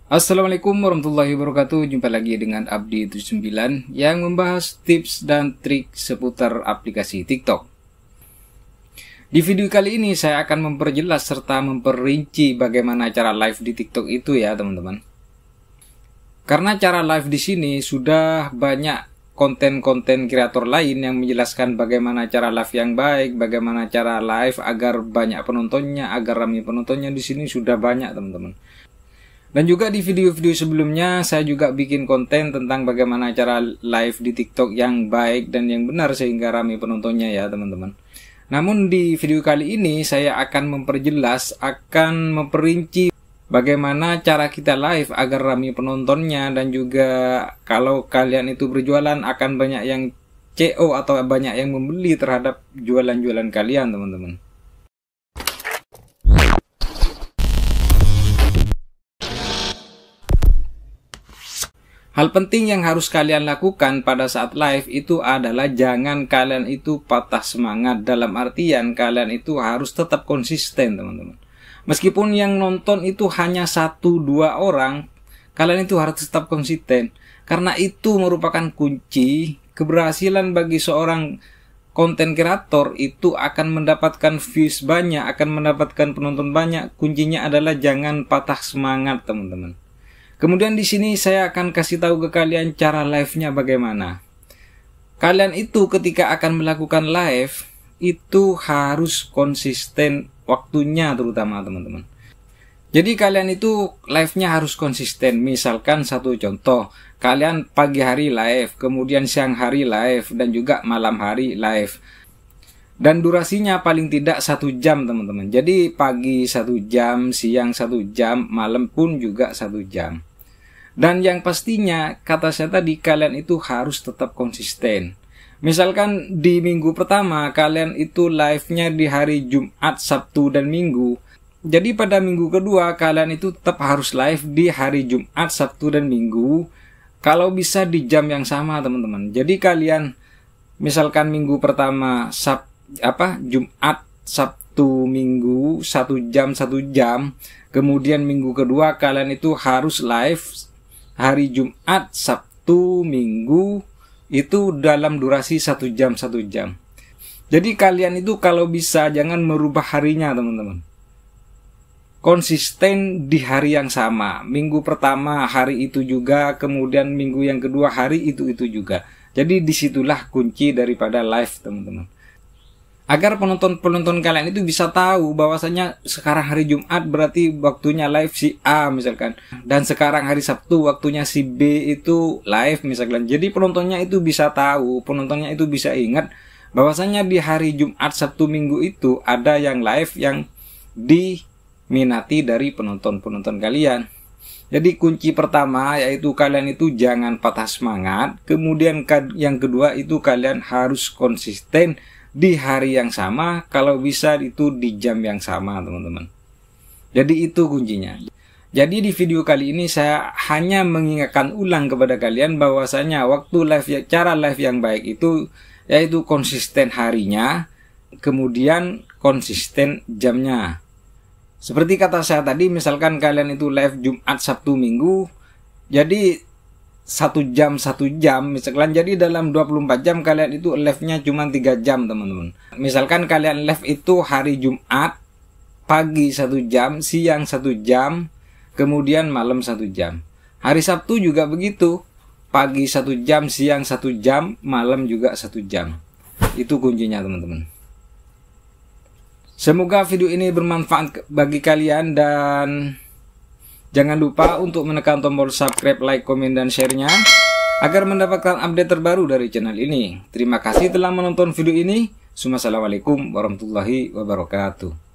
Assalamualaikum warahmatullahi wabarakatuh. Jumpa lagi dengan Abdi 79 yang membahas tips dan trik seputar aplikasi TikTok. Di video kali ini saya akan memperjelas serta memperinci bagaimana cara live di TikTok itu ya teman-teman. Karena cara live di sini sudah banyak konten-konten kreator lain yang menjelaskan bagaimana cara live yang baik, bagaimana cara live agar banyak penontonnya, agar ramai penontonnya. Di sini sudah banyak teman-teman. Dan juga di video-video sebelumnya saya juga bikin konten tentang bagaimana cara live di TikTok yang baik dan yang benar sehingga ramai penontonnya ya teman-teman. Namun di video kali ini saya akan memperjelas, akan memperinci bagaimana cara kita live agar ramai penontonnya, dan juga kalau kalian itu berjualan akan banyak yang CO atau banyak yang membeli terhadap jualan-jualan kalian teman-teman. Hal penting yang harus kalian lakukan pada saat live itu adalah jangan kalian itu patah semangat. Dalam artian kalian itu harus tetap konsisten teman-teman. Meskipun yang nonton itu hanya 1-2 orang, kalian itu harus tetap konsisten. Karena itu merupakan kunci keberhasilan bagi seorang konten kreator. Itu akan mendapatkan views banyak, akan mendapatkan penonton banyak. Kuncinya adalah jangan patah semangat teman-teman. Kemudian di sini saya akan kasih tahu ke kalian cara live-nya bagaimana. Kalian itu ketika akan melakukan live itu harus konsisten waktunya terutama teman-teman. Jadi kalian itu live-nya harus konsisten. Misalkan satu contoh, kalian pagi hari live, kemudian siang hari live, dan juga malam hari live. Dan durasinya paling tidak 1 jam teman-teman. Jadi pagi 1 jam, siang 1 jam, malam pun juga 1 jam. Dan yang pastinya, kata saya tadi, kalian itu harus tetap konsisten. Misalkan di minggu pertama, kalian itu live-nya di hari Jumat, Sabtu, dan Minggu. Jadi pada minggu kedua, kalian itu tetap harus live di hari Jumat, Sabtu, dan Minggu. Kalau bisa di jam yang sama, teman-teman. Jadi kalian, misalkan minggu pertama, Jumat, Sabtu, Minggu, 1 jam, 1 jam. Kemudian minggu kedua, kalian itu harus live hari Jumat, Sabtu, Minggu itu dalam durasi 1 jam, 1 jam. Jadi kalian itu kalau bisa jangan merubah harinya teman-teman. Konsisten di hari yang sama. Minggu pertama hari itu juga, kemudian minggu yang kedua hari itu juga. Jadi disitulah kunci daripada live teman-teman. Agar penonton-penonton kalian itu bisa tahu bahwasanya sekarang hari Jumat berarti waktunya live si A misalkan. Dan sekarang hari Sabtu waktunya si B itu live misalkan. Jadi penontonnya itu bisa tahu, penontonnya itu bisa ingat bahwasanya di hari Jumat, Sabtu, Minggu itu ada yang live yang diminati dari penonton-penonton kalian. Jadi kunci pertama yaitu kalian itu jangan patah semangat. Kemudian yang kedua itu kalian harus konsisten di hari yang sama, kalau bisa itu di jam yang sama teman-teman. Jadi itu kuncinya. Jadi di video kali ini saya hanya mengingatkan ulang kepada kalian bahwasanya waktu live, cara live yang baik itu yaitu konsisten harinya, kemudian konsisten jamnya. Seperti kata saya tadi, misalkan kalian itu live Jumat, Sabtu, Minggu, jadi 1 jam 1 jam misalkan, jadi dalam 24 jam kalian itu live-nya cuma 3 jam teman-teman. Misalkan kalian live itu hari Jumat pagi 1 jam, siang 1 jam, kemudian malam 1 jam. Hari Sabtu juga begitu, pagi 1 jam, siang 1 jam, malam juga 1 jam. Itu kuncinya teman-teman. Semoga video ini bermanfaat bagi kalian, dan jangan lupa untuk menekan tombol subscribe, like, komen, dan share-nya agar mendapatkan update terbaru dari channel ini. Terima kasih telah menonton video ini. Assalamualaikum warahmatullahi wabarakatuh.